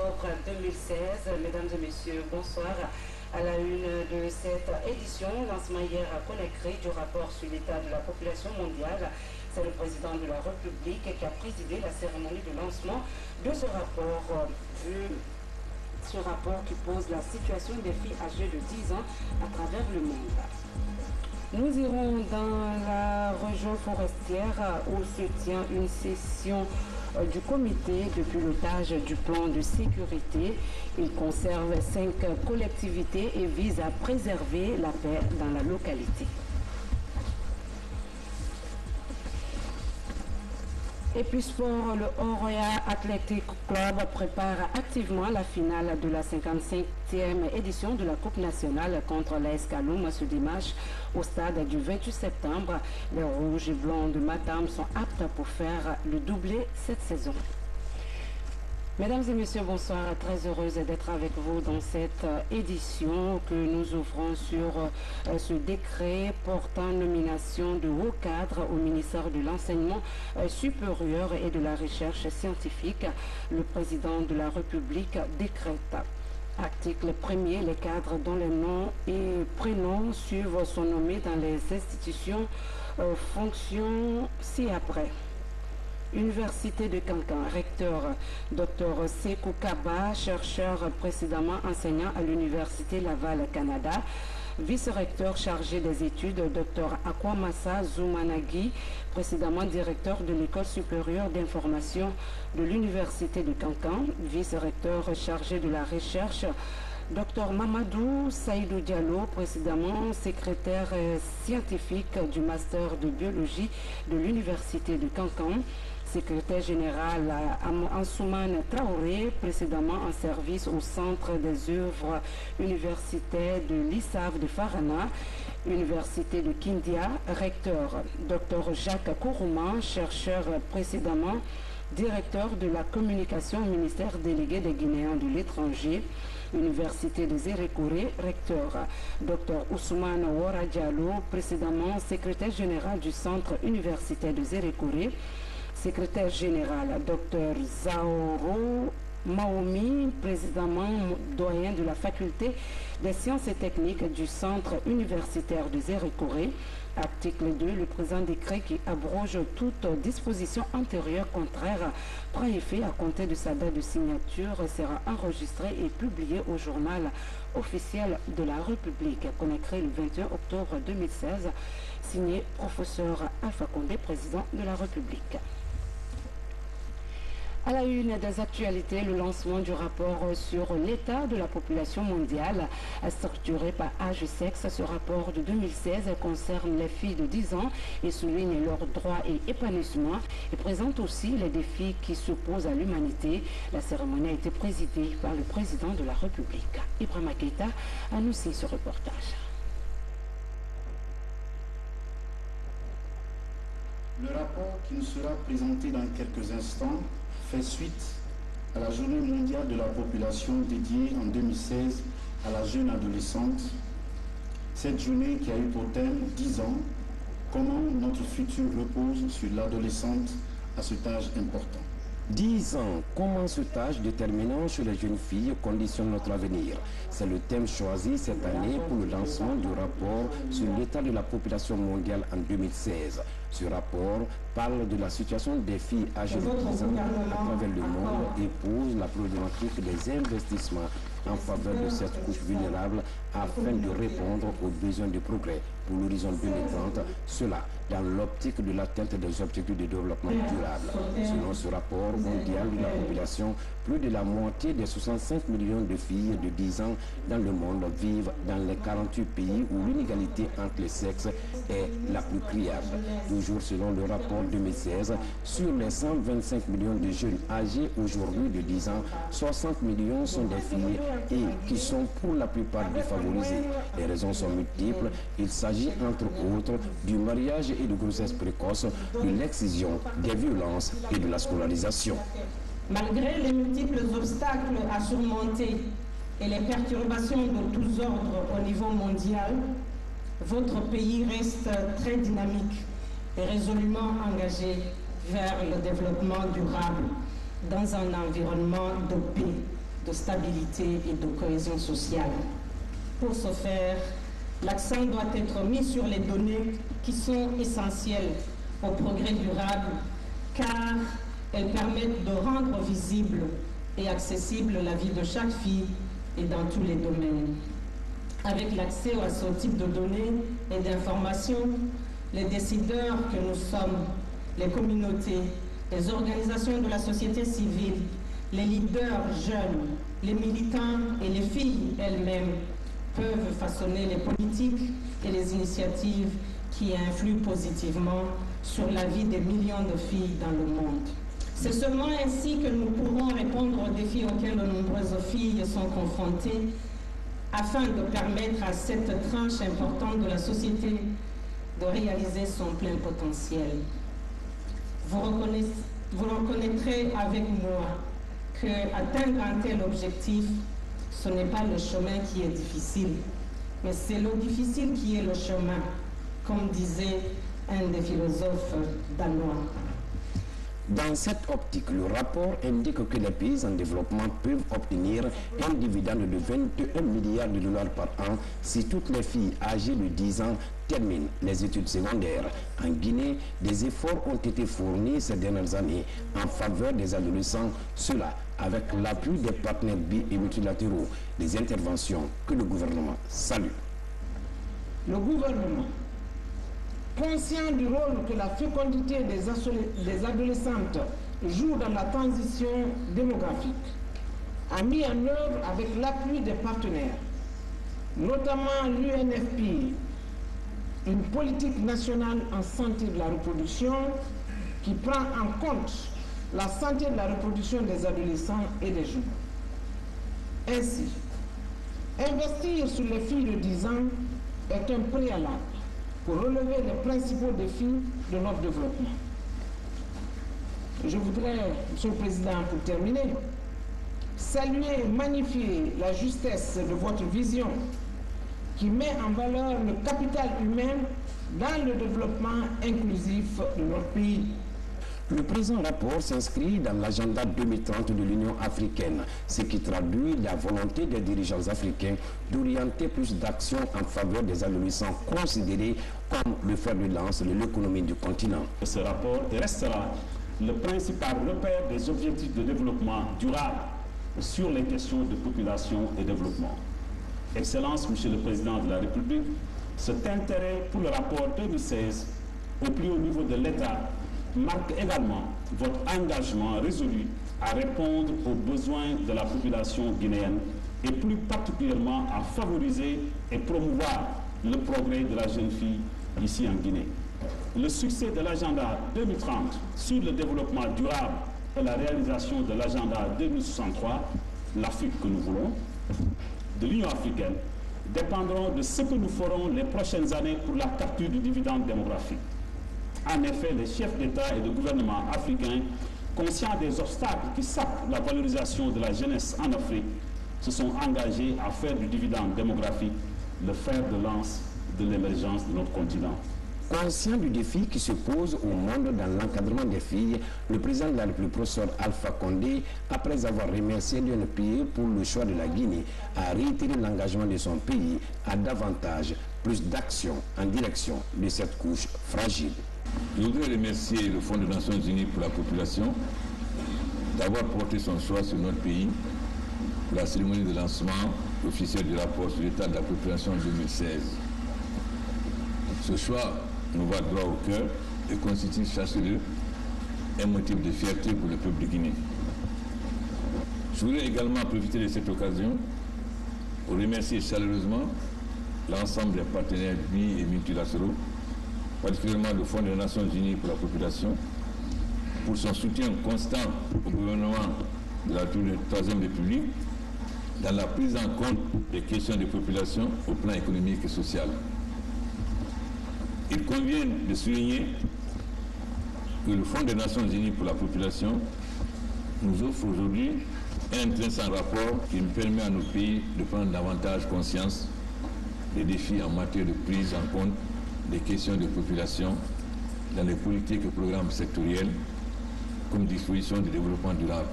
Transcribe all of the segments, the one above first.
octobre 2016. Mesdames et messieurs, bonsoir. À la une de cette édition, lancement hier à Conakry du rapport sur l'état de la population mondiale. C'est le président de la République qui a présidé la cérémonie de lancement de ce rapport. Ce rapport qui pose la situation des filles âgées de 10 ans à travers le monde. Nous irons dans la région forestière où se tient une session du comité de pilotage du plan de sécurité. Il conserve 5 collectivités et vise à préserver la paix dans la localité. Et puis sport, le Oroya Athletic Club prépare activement la finale de la 55e édition de la Coupe nationale contre l'AS Kaloum ce dimanche au stade du 28 septembre. Les Rouges et Blancs de Matam sont aptes pour faire le doublé cette saison. Mesdames et messieurs, bonsoir. Très heureuse d'être avec vous dans cette édition que nous ouvrons sur ce décret portant nomination de hauts cadres au ministère de l'Enseignement supérieur et de la Recherche scientifique. Le président de la République décrète. Article 1er, les cadres dont les noms et prénoms suivent sont nommés dans les institutions fonctions ci-après. Université de Cancan, recteur Dr Sekou Kaba, chercheur précédemment enseignant à l'Université Laval Canada, vice-recteur chargé des études Dr Akwamassa Zoumanagi, précédemment directeur de l'École supérieure d'information de l'Université de Cancan, vice-recteur chargé de la recherche Dr Mamadou Saïdou Diallo, précédemment secrétaire scientifique du master de biologie de l'Université de Cancan, secrétaire général Ansoumane Traoré, précédemment en service au Centre des œuvres universitaires de l'ISAV de Farana, Université de Kindia, recteur Dr Jacques Kourouman, chercheur précédemment directeur de la communication au ministère délégué des Guinéens de l'étranger, Université de Zérékouré, recteur Dr Ousmane Ouara Diallo, précédemment secrétaire général du centre universitaire de Zérékouré, secrétaire général Dr Zaoro Maomi, précédemment doyen de la faculté des sciences et techniques du centre universitaire de Zérékouré. Article 2, le présent décret qui abroge toute disposition antérieure contraire prend effet à compter de sa date de signature sera enregistré et publié au journal officiel de la République. Conakry le 21 octobre 2016, signé professeur Alpha Condé, président de la République. À la une des actualités, le lancement du rapport sur l'état de la population mondiale structuré par âge et sexe. Ce rapport de 2016 concerne les filles de 10 ans et souligne leurs droits et épanouissement et présente aussi les défis qui s'opposent à l'humanité. La cérémonie a été présidée par le président de la République. Ibrahima Keïta a annoncé ce reportage. Le rapport qui nous sera présenté dans quelques instants fait suite à la journée mondiale de la population dédiée en 2016 à la jeune adolescente. Cette journée qui a eu pour thème 10 ans, comment notre futur repose sur l'adolescente à cet âge important. 10 ans, comment cet âge déterminant chez les jeunes filles conditionne notre avenir? C'est le thème choisi cette année pour le lancement du rapport sur l'état de la population mondiale en 2016. Ce rapport parle de la situation des filles âgées de 10 ans à travers le monde et pose la problématique des investissements en faveur de cette couche vulnérable afin de répondre aux besoins de progrès pour l'horizon 2030, cela dans l'optique de l'atteinte des objectifs de développement durable. Selon ce rapport mondial de la population, plus de la moitié des 65 millions de filles de 10 ans dans le monde vivent dans les 48 pays où l'inégalité entre les sexes est la plus criable. Toujours selon le rapport 2016, sur les 125 millions de jeunes âgés aujourd'hui de 10 ans, 60 millions sont des filles et qui sont pour la plupart défavorisées. Les raisons sont multiples. Il s'agit entre autres du mariage et de grossesse précoce, de l'excision, des violences et de la scolarisation. Malgré les multiples obstacles à surmonter et les perturbations de tous ordres au niveau mondial, votre pays reste très dynamique et résolument engagé vers le développement durable dans un environnement de paix, de stabilité et de cohésion sociale. Pour ce faire, l'accent doit être mis sur les données qui sont essentielles au progrès durable, car elles permettent de rendre visible et accessible la vie de chaque fille et dans tous les domaines. Avec l'accès à ce type de données et d'informations, les décideurs que nous sommes, les communautés, les organisations de la société civile, les leaders jeunes, les militants et les filles elles-mêmes peuvent façonner les politiques et les initiatives qui influent positivement sur la vie des millions de filles dans le monde. C'est seulement ainsi que nous pourrons répondre aux défis auxquels de nombreuses filles sont confrontées afin de permettre à cette tranche importante de la société de réaliser son plein potentiel. Vous reconnaîtrez avec moi qu'atteindre un tel objectif, ce n'est pas le chemin qui est difficile, mais c'est le difficile qui est le chemin, comme disait un des philosophes danois. Dans cette optique, le rapport indique que les pays en développement peuvent obtenir un dividende de 21 milliards de dollars par an si toutes les filles âgées de 10 ans terminent les études secondaires. En Guinée, des efforts ont été fournis ces dernières années en faveur des adolescents, cela avec l'appui des partenaires bi- et multilatéraux, des interventions que le gouvernement salue. Le gouvernement, conscient du rôle que la fécondité des adolescentes joue dans la transition démographique, a mis en œuvre avec l'appui des partenaires, notamment l'UNFP, une politique nationale en santé de la reproduction qui prend en compte la santé de la reproduction des adolescents et des jeunes. Ainsi, investir sur les filles de 10 ans est un préalable pour relever les principaux défis de notre développement. Je voudrais, Monsieur le Président, pour terminer, saluer et magnifier la justesse de votre vision qui met en valeur le capital humain dans le développement inclusif de notre pays. Le présent rapport s'inscrit dans l'agenda 2030 de l'Union africaine, ce qui traduit la volonté des dirigeants africains d'orienter plus d'actions en faveur des adolescents considérés comme le fer de lance de l'économie du continent. Ce rapport restera le principal repère des objectifs de développement durable sur les questions de population et développement. Excellence, Monsieur le Président de la République, cet intérêt pour le rapport 2016 au plus haut niveau de l'État marque également votre engagement résolu à répondre aux besoins de la population guinéenne et plus particulièrement à favoriser et promouvoir le progrès de la jeune fille ici en Guinée. Le succès de l'agenda 2030 sur le développement durable et la réalisation de l'agenda 2063, l'Afrique que nous voulons, de l'Union africaine, dépendront de ce que nous ferons les prochaines années pour la capture du dividende démographique. En effet, les chefs d'État et de gouvernement africains, conscients des obstacles qui sapent la valorisation de la jeunesse en Afrique, se sont engagés à faire du dividende démographique le fer de lance de l'émergence de notre continent. Conscient du défi qui se pose au monde dans l'encadrement des filles, le président de la République, professeur Alpha Condé, après avoir remercié l'UNFPA pour le choix de la Guinée, a réitéré l'engagement de son pays à davantage, plus d'actions en direction de cette couche fragile. Je voudrais remercier le Fonds des Nations Unies pour la population d'avoir porté son choix sur notre pays pour la cérémonie de lancement officiel du rapport sur l'état de la population en 2016. Ce choix nous va droit au cœur et constitue, sachez-le, un motif de fierté pour le peuple guinéen. Je voudrais également profiter de cette occasion pour remercier chaleureusement l'ensemble des partenaires bi- et multilatéraux, particulièrement le Fonds des Nations Unies pour la population, pour son soutien constant au gouvernement de la Troisième République dans la prise en compte des questions des populations au plan économique et social. Il convient de souligner que le Fonds des Nations Unies pour la population nous offre aujourd'hui un intéressant rapport qui nous permet à nos pays de prendre davantage conscience des défis en matière de prise en compte des questions de population dans les politiques et programmes sectoriels comme disposition du développement durable.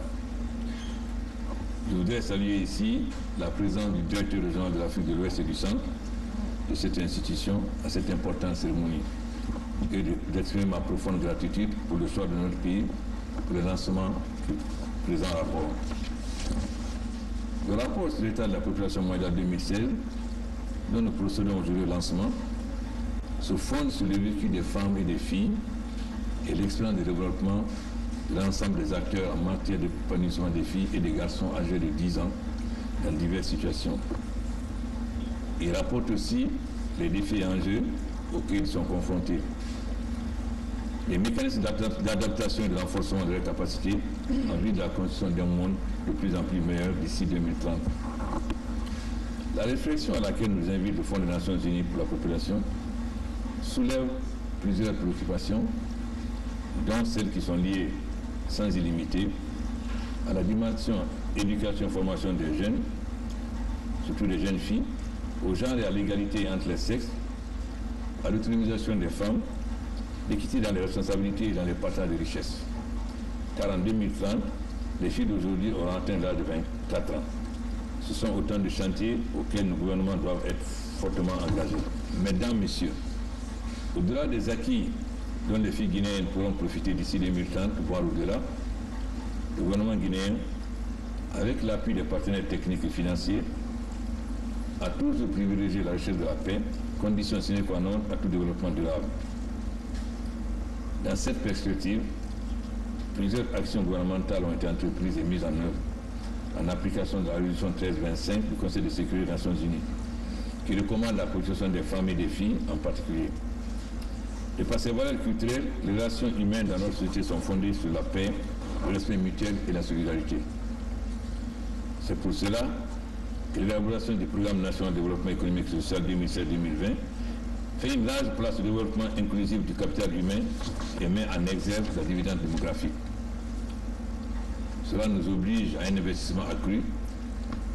Je voudrais saluer ici la présence du directeur régional de l'Afrique de l'Ouest et du Centre de cette institution à cette importante cérémonie et d'exprimer ma profonde gratitude pour le choix de notre pays pour le lancement du présent rapport. Le rapport sur l'état de la population mondiale 2016, dont nous procédons aujourd'hui au lancement, se fonde sur le vécu des femmes et des filles et l'expérience de développement de l'ensemble des acteurs en matière d'épanouissement des filles et des garçons âgés de 10 ans dans diverses situations. Il rapporte aussi les défis et enjeux auxquels ils sont confrontés, les mécanismes d'adaptation et de renforcement de leurs capacités en vue de la construction d'un monde de plus en plus meilleur d'ici 2030. La réflexion à laquelle nous invite le Fonds des Nations Unies pour la population soulève plusieurs préoccupations, dont celles qui sont liées sans illimité à la dimension éducation et formation des jeunes, surtout des jeunes filles, au genre et à l'égalité entre les sexes, à l'autonomisation des femmes, l'équité dans les responsabilités et dans les partages de richesses. Car en 2030, les filles d'aujourd'hui auront atteint l'âge de 24 ans. Ce sont autant de chantiers auxquels nos gouvernements doivent être fortement engagés. Mesdames, Messieurs, au-delà des acquis dont les filles guinéennes pourront profiter d'ici 2030, voire au-delà, le gouvernement guinéen, avec l'appui des partenaires techniques et financiers, a toujours privilégié la recherche de la paix, condition sine qua non à tout développement durable. Dans cette perspective, plusieurs actions gouvernementales ont été entreprises et mises en œuvre en application de la résolution 1325 du Conseil de sécurité des Nations Unies, qui recommande la protection des femmes et des filles en particulier. Et par ces valeurs culturelles, les relations humaines dans notre société sont fondées sur la paix, le respect mutuel et la solidarité. C'est pour cela que l'élaboration du programme national de développement économique et social 2016-2020 fait une large place au développement inclusif du capital humain et met en exergue la dividende démographique. Cela nous oblige à un investissement accru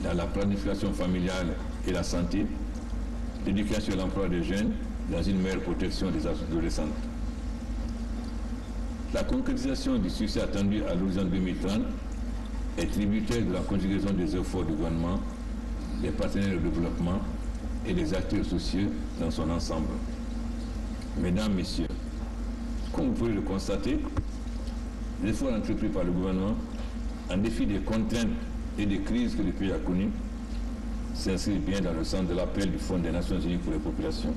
dans la planification familiale et la santé, l'éducation et l'emploi des jeunes, dans une meilleure protection des adolescentes. La concrétisation du succès attendu à l'horizon 2030 est tributaire de la conjugaison des efforts du gouvernement, des partenaires de développement et des acteurs sociaux dans son ensemble. Mesdames, Messieurs, comme vous pouvez le constater, les efforts entrepris par le gouvernement en défi des contraintes et des crises que le pays a connues s'inscrivent bien dans le sens de l'appel du Fonds des Nations Unies pour les populations.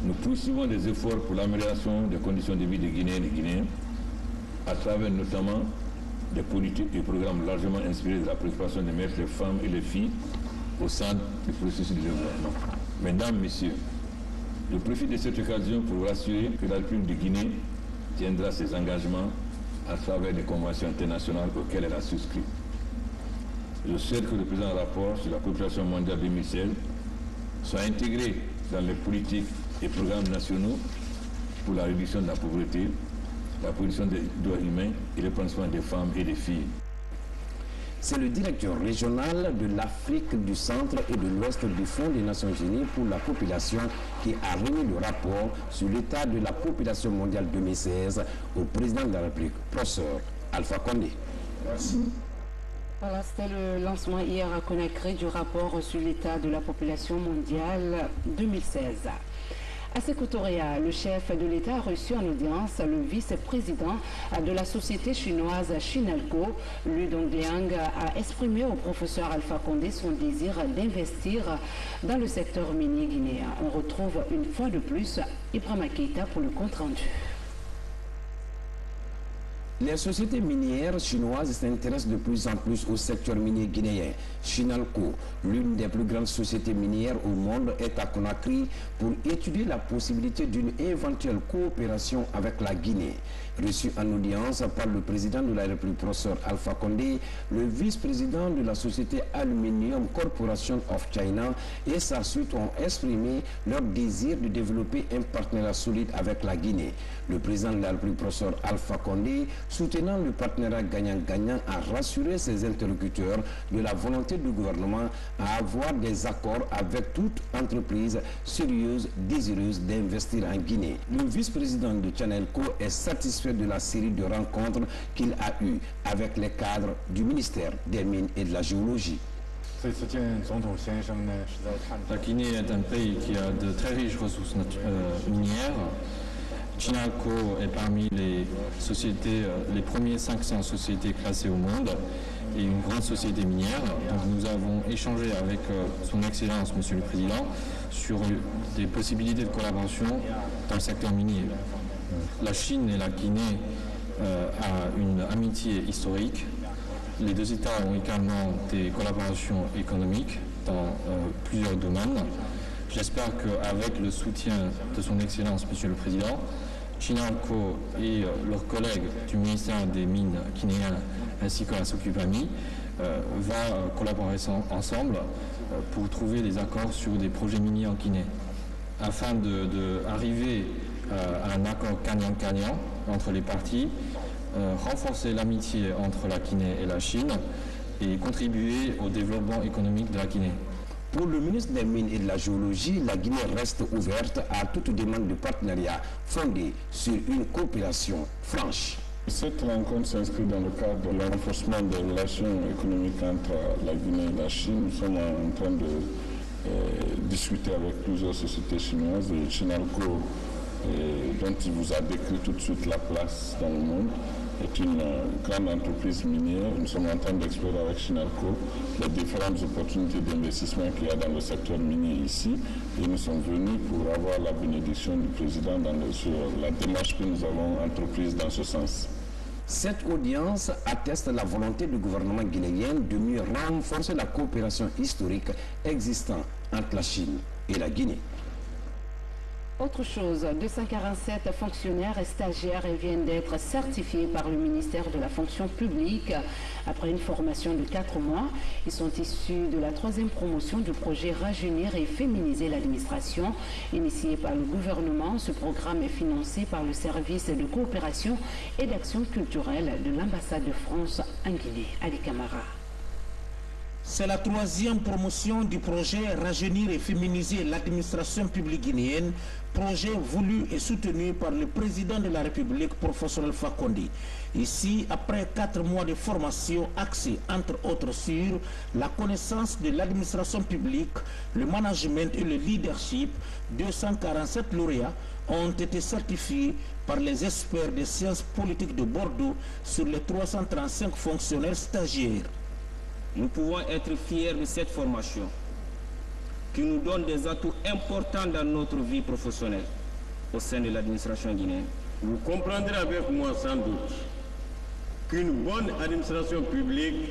Nous poursuivons des efforts pour l'amélioration des conditions de vie des Guinéennes et Guinéens, à travers notamment des politiques et programmes largement inspirés de la préoccupation de mettre les femmes et les filles au centre du processus de développement. Mesdames, Messieurs, je profite de cette occasion pour vous rassurer que la République de Guinée tiendra ses engagements à travers des conventions internationales auxquelles elle a souscrit. Je souhaite que le présent rapport sur la population mondiale 2016 soit intégré dans les politiques et programmes nationaux pour la réduction de la pauvreté, la protection des droits humains et l'épanouissement des femmes et des filles. C'est le directeur régional de l'Afrique du Centre et de l'Ouest du Fonds des Nations Unies pour la population qui a remis le rapport sur l'état de la population mondiale 2016 au président de la République, professeur Alpha Condé. Merci. Voilà, c'était le lancement hier à Conakry du rapport sur l'état de la population mondiale 2016. À Sékou-Touré, le chef de l'État a reçu en audience le vice-président de la société chinoise Chinalco. Lu Dongliang a exprimé au professeur Alpha Condé son désir d'investir dans le secteur minier guinéen. On retrouve une fois de plus Ibrahima Keïta pour le compte-rendu. Les sociétés minières chinoises s'intéressent de plus en plus au secteur minier guinéen. Chinalco, l'une des plus grandes sociétés minières au monde, est à Conakry pour étudier la possibilité d'une éventuelle coopération avec la Guinée. Reçu en audience par le président de la République, professeur Alpha Condé, le vice-président de la société Aluminium Corporation of China et sa suite ont exprimé leur désir de développer un partenariat solide avec la Guinée. Le président de la République, professeur Alpha Condé, soutenant le partenariat gagnant-gagnant, a rassuré ses interlocuteurs de la volonté du gouvernement à avoir des accords avec toute entreprise sérieuse désireuse d'investir en Guinée. Le vice-président de Channelco est satisfait de la série de rencontres qu'il a eues avec les cadres du ministère des Mines et de la Géologie. La Guinée est un pays qui a de très riches ressources minières. Chinalco est parmi les sociétés, les premiers 500 sociétés classées au monde et une grande société minière. Donc nous avons échangé avec son Excellence, Monsieur le Président, sur des possibilités de collaboration dans le secteur minier. La Chine et la Guinée ont une amitié historique. Les deux États ont également des collaborations économiques dans plusieurs domaines. J'espère qu'avec le soutien de son Excellence, Monsieur le Président, Chinalco et leurs collègues du ministère des Mines guinéen ainsi que la SOCUPAMI vont collaborer ensemble pour trouver des accords sur des projets miniers en Guinée, afin d'arriver à un accord gagnant-gagnant entre les parties, renforcer l'amitié entre la Guinée et la Chine et contribuer au développement économique de la Guinée. Pour le ministre des Mines et de la Géologie, la Guinée reste ouverte à toute demande de partenariat fondée sur une coopération franche. Cette rencontre s'inscrit dans le cadre de renforcement des relations économiques entre la Guinée et la Chine. Nous sommes en train de discuter avec plusieurs sociétés chinoises et Chinalco, dont il vous a décrit tout de suite la place dans le monde, est une grande entreprise minière. Nous sommes en train d'explorer avec Chinalco les différentes opportunités d'investissement qu'il y a dans le secteur minier ici. Et nous sommes venus pour avoir la bénédiction du président sur la démarche que nous avons entreprise dans ce sens. Cette audience atteste la volonté du gouvernement guinéen de mieux renforcer la coopération historique existant entre la Chine et la Guinée. Autre chose, 247 fonctionnaires et stagiaires viennent d'être certifiés par le ministère de la fonction publique. Après une formation de 4 mois, ils sont issus de la 3e promotion du projet Rajeunir et féminiser l'administration. Initié par le gouvernement, ce programme est financé par le service de coopération et d'action culturelle de l'ambassade de France en Guinée. Ali Camara. C'est la 3e promotion du projet Rajeunir et féminiser l'administration publique guinéenne, projet voulu et soutenu par le président de la République, professeur Alpha Condé. Ici, après 4 mois de formation axée entre autres sur la connaissance de l'administration publique, le management et le leadership, 247 lauréats ont été certifiés par les experts des sciences politiques de Bordeaux sur les 335 fonctionnaires stagiaires. Nous pouvons être fiers de cette formation qui nous donne des atouts importants dans notre vie professionnelle au sein de l'administration guinéenne. Vous comprendrez avec moi sans doute qu'une bonne administration publique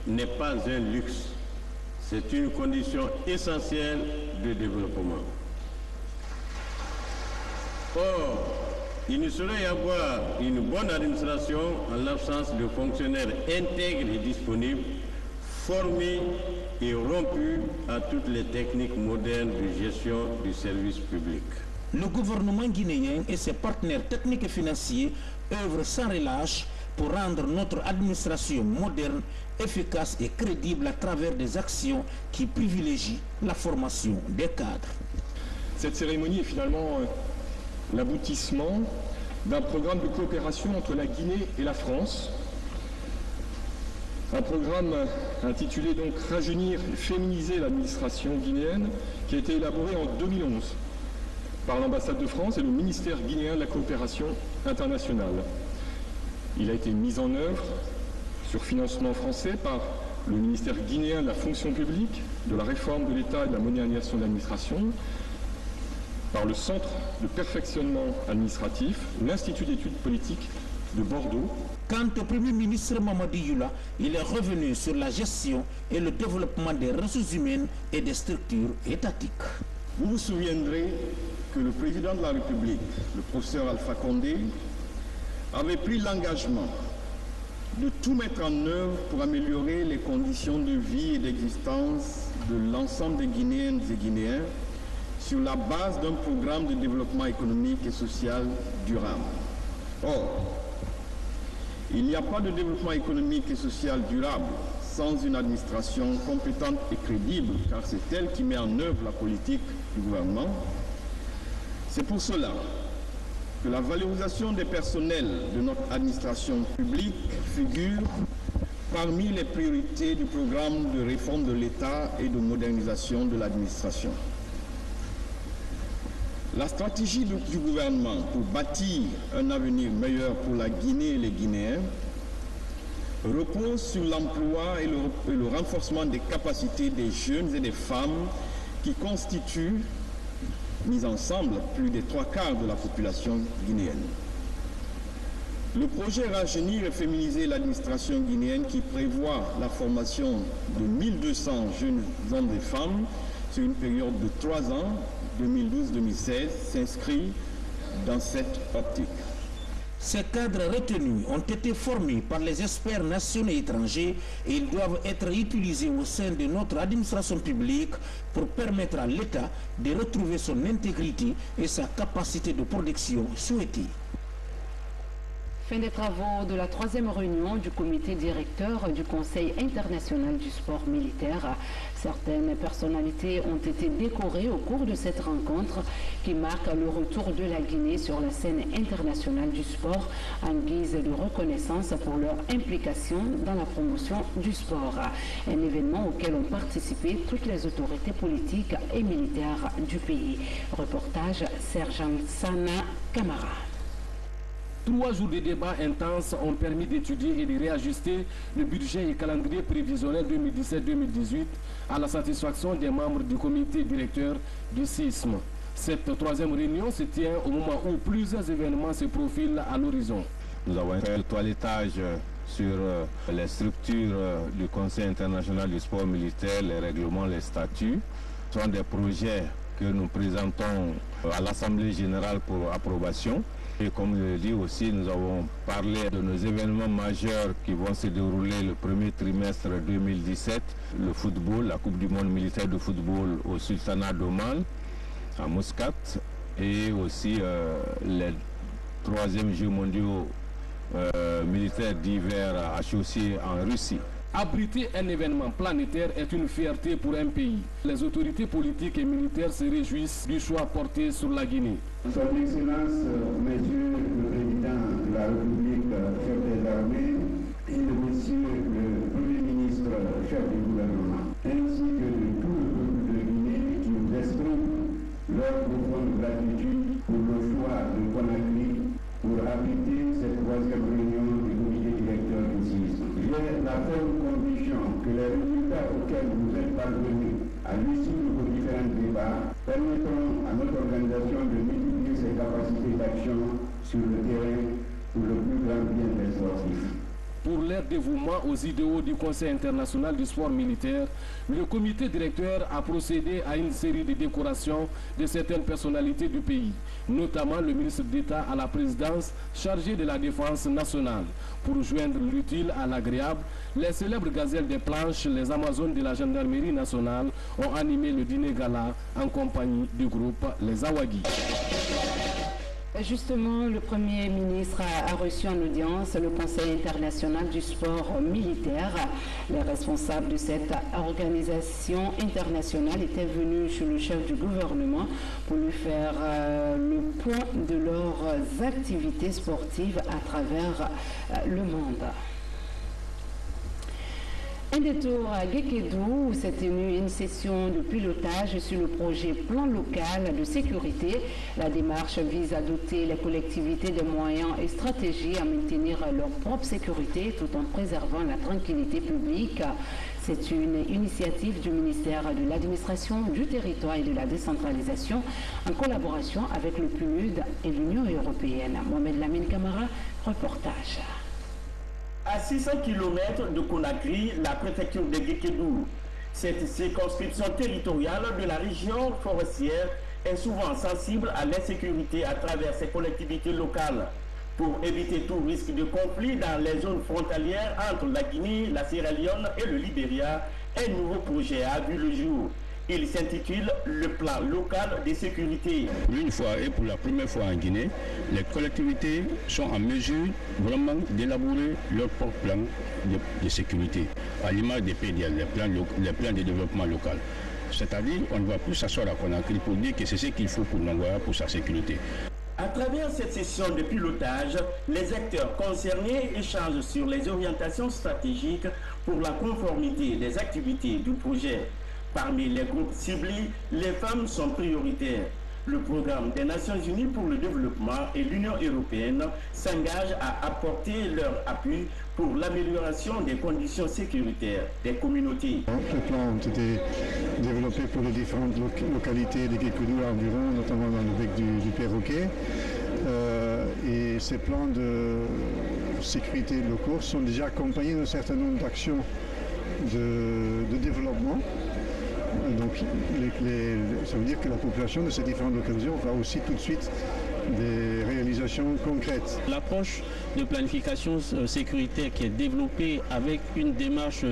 n'est pas un luxe, c'est une condition essentielle de développement. Or, il ne saurait y avoir une bonne administration en l'absence de fonctionnaires intègres et disponibles, formés et rompus à toutes les techniques modernes de gestion du service public. Le gouvernement guinéen et ses partenaires techniques et financiers œuvrent sans relâche pour rendre notre administration moderne, efficace et crédible à travers des actions qui privilégient la formation des cadres. Cette cérémonie est finalement l'aboutissement d'un programme de coopération entre la Guinée et la France. Un programme intitulé donc « Rajeunir et féminiser l'administration guinéenne » qui a été élaboré en 2011 par l'ambassade de France et le ministère guinéen de la coopération internationale. Il a été mis en œuvre sur financement français par le ministère guinéen de la fonction publique, de la réforme de l'État et de la modernisation de l'administration, par le Centre de perfectionnement administratif, l'Institut d'études politiques de Bordeaux. Quant au Premier ministre Mamadi Youla, il est revenu sur la gestion et le développement des ressources humaines et des structures étatiques. Vous vous souviendrez que le président de la République, le professeur Alpha Condé, avait pris l'engagement de tout mettre en œuvre pour améliorer les conditions de vie et d'existence de l'ensemble des Guinéennes et Guinéens sur la base d'un programme de développement économique et social durable. Or, Il n'y a pas de développement économique et social durable sans une administration compétente et crédible, car c'est elle qui met en œuvre la politique du gouvernement. C'est pour cela que la valorisation des personnels de notre administration publique figure parmi les priorités du programme de réforme de l'État et de modernisation de l'administration. La stratégie du gouvernement pour bâtir un avenir meilleur pour la Guinée et les Guinéens repose sur l'emploi et le renforcement des capacités des jeunes et des femmes qui constituent, mis ensemble, plus des 3/4 de la population guinéenne. Le projet Rajeunir et féminiser l'administration guinéenne, qui prévoit la formation de 1200 jeunes hommes et femmes sur une période de 3 ans, 2012-2016, s'inscrit dans cette optique. Ces cadres retenus ont été formés par les experts nationaux et étrangers et ils doivent être utilisés au sein de notre administration publique pour permettre à l'État de retrouver son intégrité et sa capacité de production souhaitée. Fin des travaux de la 3e réunion du comité directeur du Conseil international du sport militaire. Certaines personnalités ont été décorées au cours de cette rencontre qui marque le retour de la Guinée sur la scène internationale du sport en guise de reconnaissance pour leur implication dans la promotion du sport. Un événement auquel ont participé toutes les autorités politiques et militaires du pays. Reportage Sergent Sana Camara. 3 jours de débats intenses ont permis d'étudier et de réajuster le budget et calendrier prévisionnel 2017-2018 à la satisfaction des membres du comité directeur du CISM. Cette 3e réunion se tient au moment où plusieurs événements se profilent à l'horizon. Nous avons fait le toilettage sur les structures du Conseil international du sport militaire, les règlements, les statuts. Ce sont des projets que nous présentons à l'Assemblée générale pour approbation. Et comme je l'ai dit aussi, nous avons parlé de nos événements majeurs qui vont se dérouler le premier trimestre 2017. Le football, la Coupe du monde militaire de football au Sultanat d'Oman, à Muscat, et aussi les 3e Jeux mondiaux militaires d'hiver à Chaussy en Russie. Abriter un événement planétaire est une fierté pour un pays. Les autorités politiques et militaires se réjouissent du choix porté sur la Guinée. Son Excellence, Monsieur le Président de la République, chef des armées, et Monsieur le Premier ministre, chef du gouvernement, ainsi que de tout le peuple de Guinée qui nous expriment leur profonde gratitude pour le choix de Conakry pour abriter cette 3e réunion du comité directeur du CISM. J'ai la ferme conviction que les résultats auxquels vous êtes parvenus à l'issue de vos différents débats permettront à notre organisation de multiplier ses capacités d'action sur le terrain pour le plus grand bien des sportifs. Pour leur dévouement aux idéaux du Conseil international du sport militaire, le comité directeur a procédé à une série de décorations de certaines personnalités du pays, notamment le ministre d'État à la présidence chargé de la défense nationale. Pour joindre l'utile à l'agréable, les célèbres gazelles des planches, les Amazones de la gendarmerie nationale, ont animé le dîner gala en compagnie du groupe Les Awagi. Justement, le Premier ministre a reçu en audience le Conseil international du sport militaire. Les responsables de cette organisation internationale étaient venus chez le chef du gouvernement pour lui faire le point de leurs activités sportives à travers le monde. Un détour à Guékédou où s'est tenue une session de pilotage sur le projet plan local de sécurité. La démarche vise à doter les collectivités des moyens et stratégies à maintenir leur propre sécurité tout en préservant la tranquillité publique. C'est une initiative du ministère de l'Administration, du Territoire et de la Décentralisation en collaboration avec le PNUD et l'Union européenne. Mohamed Lamine Camara, reportage. À 600 km de Conakry, la préfecture de Guékédou, cette circonscription territoriale de la région forestière est souvent sensible à l'insécurité à travers ses collectivités locales. Pour éviter tout risque de conflit dans les zones frontalières entre la Guinée, la Sierra Leone et le Libéria, un nouveau projet a vu le jour. Il s'intitule le plan local de sécurité. Une fois et pour la première fois en Guinée, les collectivités sont en mesure vraiment d'élaborer leur propre plan de sécurité, à l'image des PDL, les plans de développement local. C'est-à-dire, on ne va plus s'asseoir à Conakry pour dire que c'est ce qu'il faut pour Nongoya pour sa sécurité. À travers cette session de pilotage, les acteurs concernés échangent sur les orientations stratégiques pour la conformité des activités du projet. Parmi les groupes ciblés, les femmes sont prioritaires. Le programme des Nations Unies pour le développement et l'Union européenne s'engagent à apporter leur appui pour l'amélioration des conditions sécuritaires des communautés. Les plans ont été développés pour les différentes localités de Guécoudou environ, notamment dans le bec du Perroquet. Et ces plans de sécurité locaux sont déjà accompagnés d'un certain nombre d'actions de développement. Donc ça veut dire que la population de ces différentes localités va aussi tout de suite des réalisations concrètes. L'approche de planification sécuritaire qui est développée avec une démarche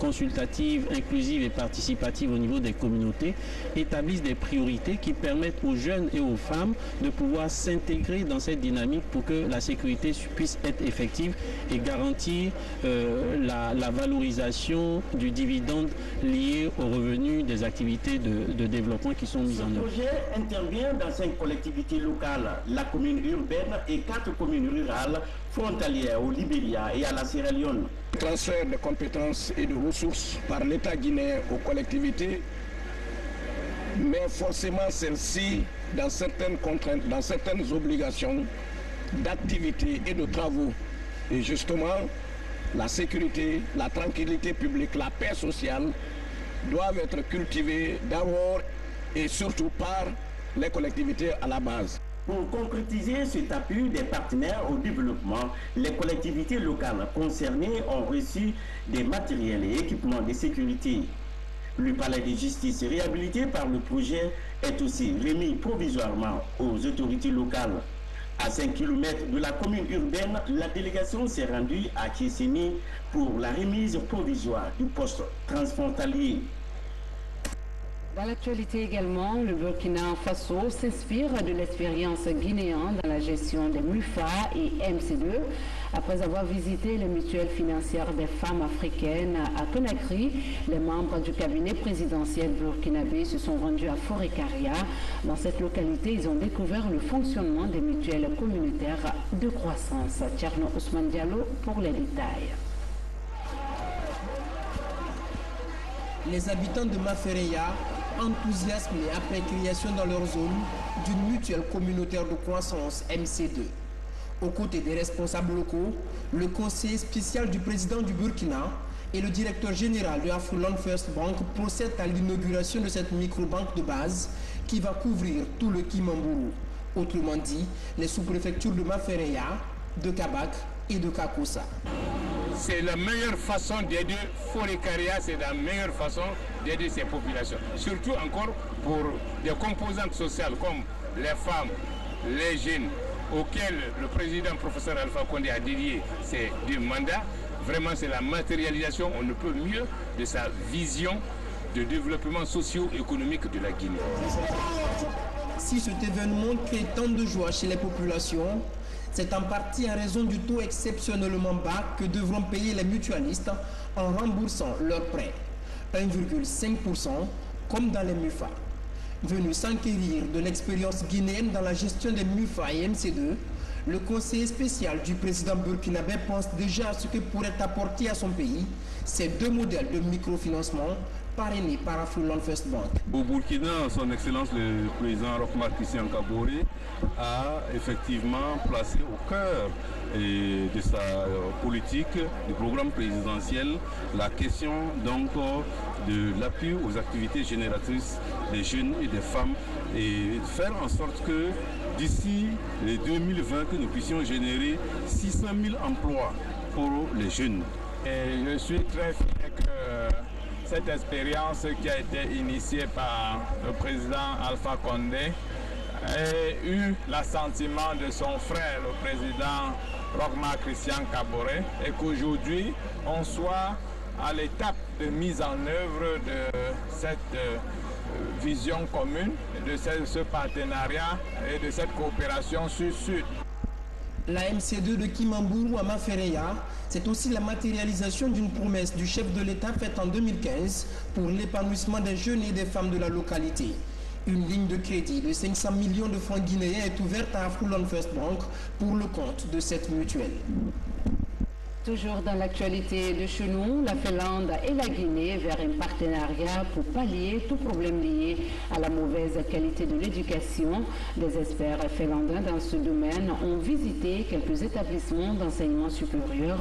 consultative, inclusive et participative au niveau des communautés établissent des priorités qui permettent aux jeunes et aux femmes de pouvoir s'intégrer dans cette dynamique pour que la sécurité puisse être effective et garantir la valorisation du dividende lié aux revenus des activités de développement qui sont mises en œuvre. Ce projet intervient dans 5 collectivités locales, la commune urbaine et 4 communes rurales frontalières au Libéria et à la Sierra Leone. Transfert de compétences et de ressources par l'État guinéen aux collectivités, mais forcément celles-ci dans certaines contraintes, dans certaines obligations d'activités et de travaux. Et justement, la sécurité, la tranquillité publique, la paix sociale doivent être cultivées d'abord et surtout par les collectivités à la base. Pour concrétiser cet appui des partenaires au développement, les collectivités locales concernées ont reçu des matériels et équipements de sécurité. Le palais de justice réhabilité par le projet est aussi remis provisoirement aux autorités locales. À 5 km de la commune urbaine, la délégation s'est rendue à Kiesséni pour la remise provisoire du poste transfrontalier. Dans l'actualité également, le Burkina Faso s'inspire de l'expérience guinéenne dans la gestion des MUFA et MC2. Après avoir visité les mutuelles financières des femmes africaines à Conakry, les membres du cabinet présidentiel burkinabé se sont rendus à Forécaria. Dans cette localité, ils ont découvert le fonctionnement des mutuelles communautaires de croissance. Tcherno Ousmane Diallo pour les détails. Les habitants de Mafereya, enthousiasme et après création dans leur zone d'une mutuelle communautaire de croissance MC2. Aux côtés des responsables locaux, le conseiller spécial du président du Burkina et le directeur général de Afriland First Bank procèdent à l'inauguration de cette microbanque de base qui va couvrir tout le Kimamburu. Autrement dit, les sous-préfectures de Mafereya, de Kabak et de Kakossa. C'est la meilleure façon d'aider Forécaria, c'est la meilleure façon d'aider ces populations. Surtout encore pour des composantes sociales comme les femmes, les jeunes, auxquels le président professeur Alpha Condé a dédié ses 2 mandats. Vraiment, c'est la matérialisation, on ne peut mieux, de sa vision de développement socio-économique de la Guinée. Si cet événement crée tant de joie chez les populations, c'est en partie en raison du taux exceptionnellement bas que devront payer les mutualistes en remboursant leurs prêts. 1,5% comme dans les MUFA. Venu s'enquérir de l'expérience guinéenne dans la gestion des MUFA et MC2, le conseiller spécial du président burkinabé pense déjà à ce que pourraient apporter à son pays ces 2 modèles de microfinancement parrainé par Afriland First Bank. Au Burkina, son Excellence le président Roch-Marc Christian Kaboré a effectivement placé au cœur de sa politique, du programme présidentiel, la question donc de l'appui aux activités génératrices des jeunes et des femmes et faire en sorte que d'ici les 2020 que nous puissions générer 600 000 emplois pour les jeunes. Et je suis très fier que cette expérience qui a été initiée par le président Alpha Condé ait eu l'assentiment de son frère, le président Roch-Marc Christian Kaboré, et qu'aujourd'hui on soit à l'étape de mise en œuvre de cette vision commune de ce partenariat et de cette coopération sud-sud. La MC2 de Kimamburu à Mafereya, c'est aussi la matérialisation d'une promesse du chef de l'État faite en 2015 pour l'épanouissement des jeunes et des femmes de la localité. Une ligne de crédit de 500 millions de francs guinéens est ouverte à Afroland First Bank pour le compte de cette mutuelle. Toujours dans l'actualité de chez nous, la Finlande et la Guinée vers un partenariat pour pallier tout problème lié à la mauvaise qualité de l'éducation. Des experts finlandais dans ce domaine ont visité quelques établissements d'enseignement supérieur.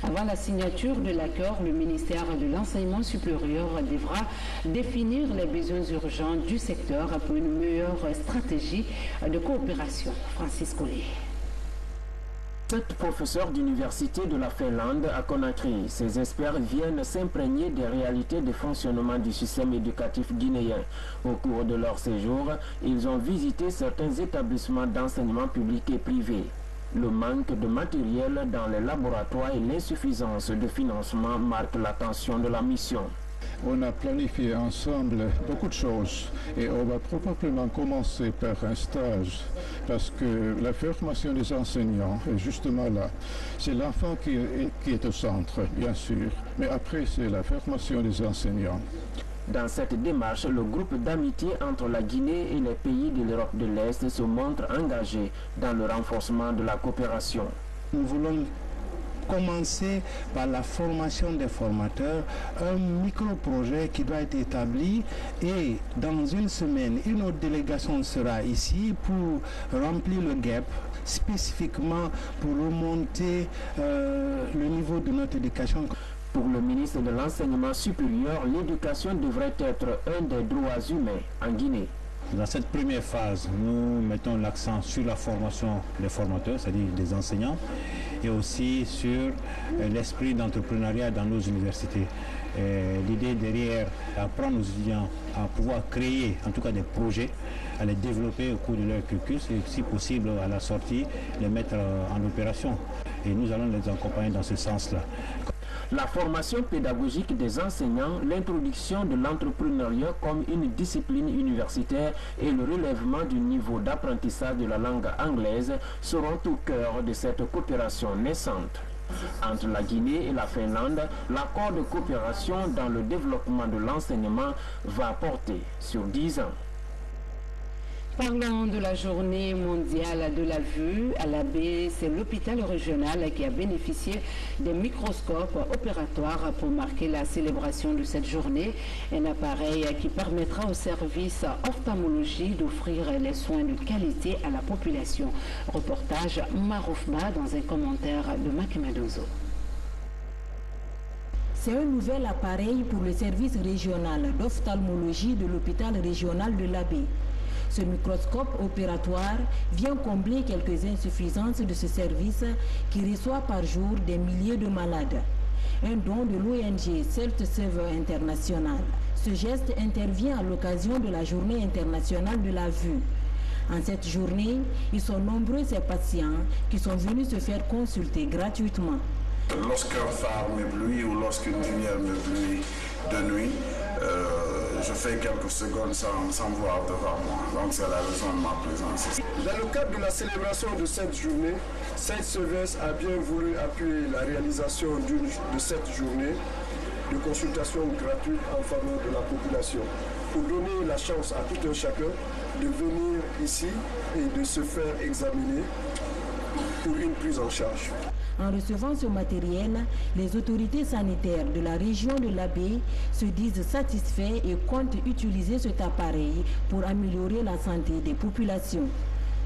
Avant la signature de l'accord, le ministère de l'Enseignement supérieur devra définir les besoins urgents du secteur pour une meilleure stratégie de coopération. Francis Collet. 7 professeurs d'université de la Finlande à Conakry. Ces experts viennent s'imprégner des réalités de fonctionnement du système éducatif guinéen. Au cours de leur séjour, ils ont visité certains établissements d'enseignement public et privé. Le manque de matériel dans les laboratoires et l'insuffisance de financement marquent l'attention de la mission. On a planifié ensemble beaucoup de choses et on va probablement commencer par un stage parce que la formation des enseignants est justement là. C'est l'enfant qui est au centre, bien sûr, mais après c'est la formation des enseignants. Dans cette démarche, le groupe d'amitié entre la Guinée et les pays de l'Europe de l'Est se montre engagé dans le renforcement de la coopération. Nous voulons commencer par la formation des formateurs, un micro-projet qui doit être établi et dans une semaine, une autre délégation sera ici pour remplir le gap spécifiquement pour remonter le niveau de notre éducation. Pour le ministre de l'Enseignement supérieur, l'éducation devrait être un des droits humains en Guinée. Dans cette première phase, nous mettons l'accent sur la formation des formateurs, c'est-à-dire des enseignants, et aussi sur l'esprit d'entrepreneuriat dans nos universités. L'idée derrière, apprendre aux étudiants à pouvoir créer en tout cas des projets, à les développer au cours de leur cursus et si possible à la sortie, les mettre en opération. Et nous allons les accompagner dans ce sens-là. La formation pédagogique des enseignants, l'introduction de l'entrepreneuriat comme une discipline universitaire et le relèvement du niveau d'apprentissage de la langue anglaise seront au cœur de cette coopération naissante. Entre la Guinée et la Finlande, l'accord de coopération dans le développement de l'enseignement va porter sur 10 ans. Parlons de la journée mondiale de la vue. À la baie, c'est l'hôpital régional qui a bénéficié des microscopes opératoires pour marquer la célébration de cette journée. Un appareil qui permettra au service ophtalmologie d'offrir les soins de qualité à la population. Reportage Maroufba dans un commentaire de Maki Madozo. C'est un nouvel appareil pour le service régional d'ophtalmologie de l'hôpital régional de la baie. Ce microscope opératoire vient combler quelques insuffisances de ce service qui reçoit par jour des milliers de malades. Un don de l'ONG Celt Saver International. Ce geste intervient à l'occasion de la Journée internationale de la vue. En cette journée, ils sont nombreux ces patients qui sont venus se faire consulter gratuitement. Lorsqu'un phare m'éblouit ou lorsqu'une lumière m'éblouit de nuit, je fais quelques secondes sans voir devant moi. Donc c'est la raison de ma présence. Dans le cadre de la célébration de cette journée, Saint-Sylvestre a bien voulu appuyer la réalisation de cette journée de consultation gratuite en faveur de la population pour donner la chance à tout un chacun de venir ici et de se faire examiner pour une prise en charge. En recevant ce matériel, les autorités sanitaires de la région de la baie se disent satisfaits et comptent utiliser cet appareil pour améliorer la santé des populations.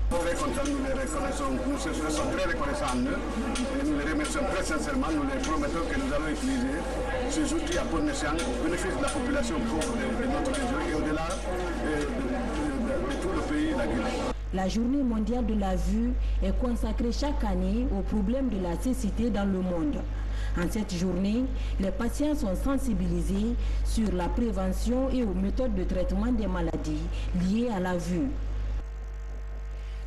Très contents, nous les reconnaissons, nous sommes très reconnaissants en eux et nous les remercions très sincèrement. Nous les promettons que nous allons utiliser ces outils à bon escient au bénéfice de la population pauvre de notre région et au-delà de tout le pays, la Guinée. La journée mondiale de la vue est consacrée chaque année au problème de la cécité dans le monde. En cette journée, les patients sont sensibilisés sur la prévention et aux méthodes de traitement des maladies liées à la vue.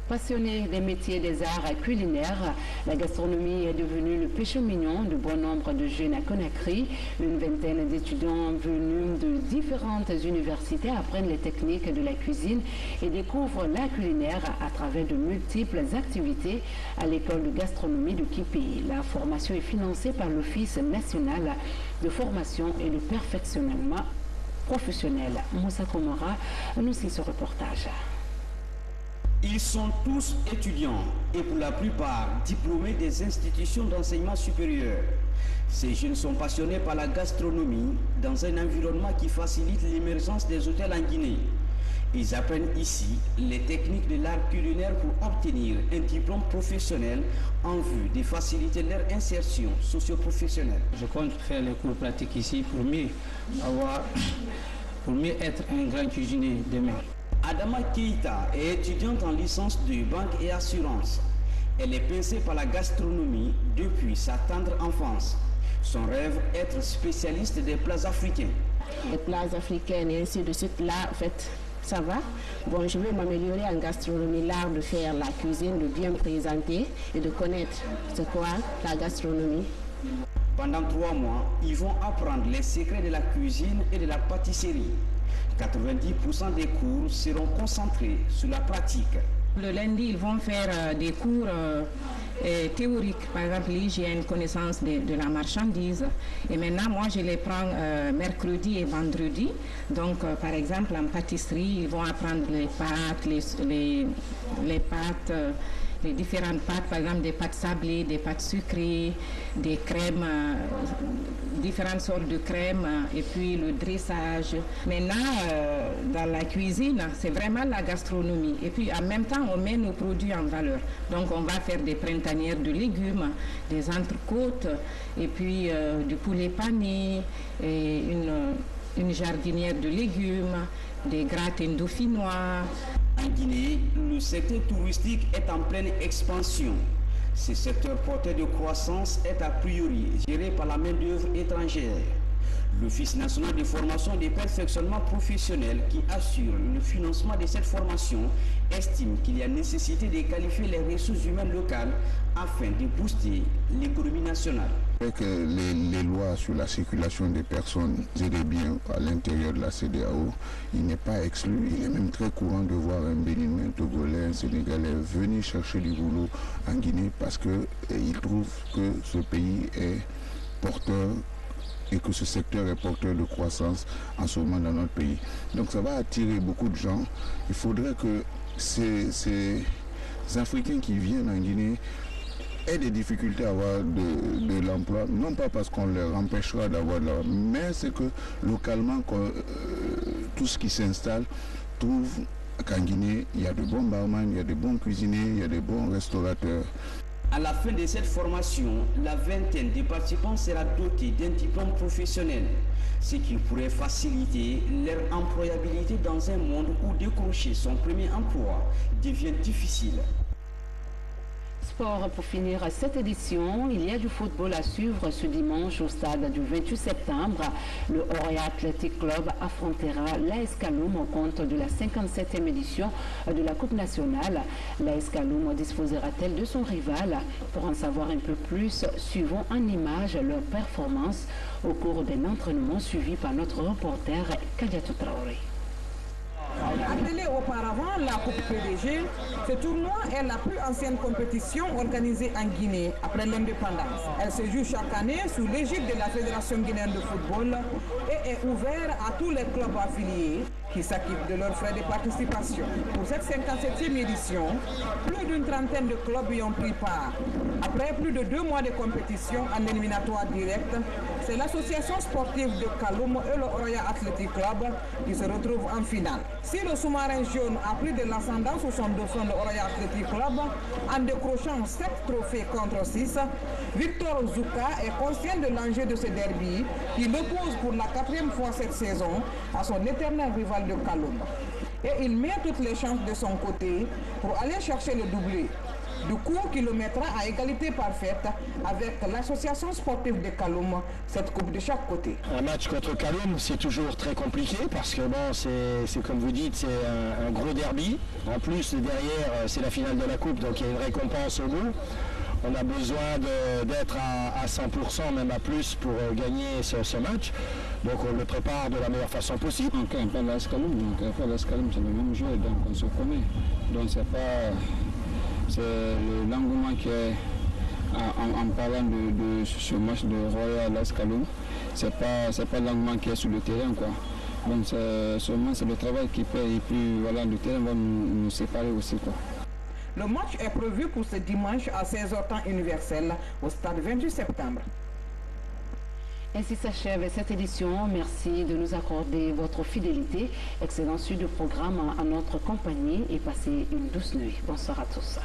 Passionnés des métiers des arts culinaires, la gastronomie est devenue le péché mignon de bon nombre de jeunes à Conakry. Une vingtaine d'étudiants venus de différentes universités apprennent les techniques de la cuisine et découvrent l'art culinaire à travers de multiples activités à l'école de gastronomie de Kipi. La formation est financée par l'Office national de formation et de perfectionnement professionnel. Moussa Komora nous signe ce reportage. Ils sont tous étudiants et pour la plupart diplômés des institutions d'enseignement supérieur. Ces jeunes sont passionnés par la gastronomie dans un environnement qui facilite l'émergence des hôtels en Guinée. Ils apprennent ici les techniques de l'art culinaire pour obtenir un diplôme professionnel en vue de faciliter leur insertion socio-professionnelle. Je compte faire les cours pratiques ici pour mieux être un grand cuisinier demain. Adama Keita est étudiante en licence de banque et assurance. Elle est pincée par la gastronomie depuis sa tendre enfance. Son rêve est être spécialiste des plats africains. Les plats africains et ainsi de suite, là, en fait, ça va. Bon, je vais m'améliorer en gastronomie, l'art de faire la cuisine, de bien présenter et de connaître c'est quoi la gastronomie. Pendant 3 mois, ils vont apprendre les secrets de la cuisine et de la pâtisserie. 90% des cours seront concentrés sur la pratique. Le lundi, ils vont faire des cours théoriques, par exemple l'hygiène, connaissance de la marchandise. Et maintenant, moi, je les prends mercredi et vendredi. Donc, par exemple, en pâtisserie, ils vont apprendre les pâtes, les pâtes, les différentes pâtes, par exemple des pâtes sablées, des pâtes sucrées, des crèmes, différentes sortes de crèmes, et puis le dressage. Maintenant, dans la cuisine, c'est vraiment la gastronomie. Et puis, en même temps, on met nos produits en valeur. Donc, on va faire des printanières de légumes, des entrecôtes, et puis du poulet pané, et une jardinière de légumes, des gratins dauphinois. En Guinée, le secteur touristique est en pleine expansion. Ce secteur porteur de croissance est a priori géré par la main-d'œuvre étrangère. L'Office national de formation et de perfectionnement professionnel qui assure le financement de cette formation estime qu'il y a nécessité de qualifier les ressources humaines locales afin de booster l'économie nationale. Avec les lois sur la circulation des personnes et des biens à l'intérieur de la CEDEAO, il n'est pas exclu, il est même très courant de voir un Béninois, un Togolais, un Sénégalais venir chercher du boulot en Guinée parce qu'ils trouvent que ce pays est porteur et que ce secteur est porteur de croissance en ce moment dans notre pays. Donc ça va attirer beaucoup de gens. Il faudrait que ces Africains qui viennent en Guinée aient des difficultés à avoir de l'emploi, non pas parce qu'on leur empêchera d'avoir de l'emploi, mais c'est que localement, tout ce qui s'installe trouve qu'en Guinée, il y a de bons barman, il y a de bons cuisiniers, il y a de bons restaurateurs. À la fin de cette formation, la vingtaine des participants sera dotée d'un diplôme professionnel, ce qui pourrait faciliter leur employabilité dans un monde où décrocher son premier emploi devient difficile. Sport pour finir cette édition, il y a du football à suivre ce dimanche au stade du 28 septembre. Le Oroya Athletic Club affrontera l'AS Kaloum au compte de la 57e édition de la Coupe nationale. L'AS Kaloum disposera-t-elle de son rival? Pour en savoir un peu plus, suivons en images leur performance au cours d'un entraînement suivi par notre reporter Kadiatou Traoré. Appelée auparavant la Coupe PDG, ce tournoi est la plus ancienne compétition organisée en Guinée après l'indépendance. Elle se joue chaque année sous l'égide de la Fédération guinéenne de football et est ouverte à tous les clubs affiliés qui s'acquittent de leurs frais de participation. Pour cette 57e édition, plus d'une trentaine de clubs y ont pris part. Après plus de 2 mois de compétition en éliminatoire direct, c'est l'association sportive de Kaloum et le Oroya Athletic Club qui se retrouvent en finale. Si le sous-marin jaune a pris de l'ascendant sur son dauphin, le Oroya Athletic Club, en décrochant 7 trophées contre 6, Victor Zouka est conscient de l'enjeu de ce derby qui l'oppose pour la 4e fois cette saison à son éternel rival de Kaloum. Et il met toutes les chances de son côté pour aller chercher le doublé. du coup qui le mettra à égalité parfaite avec l'association sportive de Kaloum, cette coupe de chaque côté. Un match contre Kaloum, c'est toujours très compliqué parce que bon, c'est comme vous dites, c'est un gros derby. En plus, derrière, c'est la finale de la coupe, donc il y a une récompense au bout. On a besoin d'être à 100%, même à plus, pour gagner ce match. Donc on le prépare de la meilleure façon possible. Donc l'Ascaloum, c'est le même joueur, donc on se connaît. Donc c'est l'engouement qui est en parlant de ce match de Royal Ascaloum, c'est pas l'engouement qui est sur le terrain, quoi. Donc seulement c'est le travail qui paye et puis voilà, le terrain va nous séparer aussi, quoi. Le match est prévu pour ce dimanche à 16h temps universel au stade 28 septembre. Ainsi s'achève cette édition. Merci de nous accorder votre fidélité. Excellent suite de programme à notre compagnie et passez une douce nuit. Bonsoir à tous.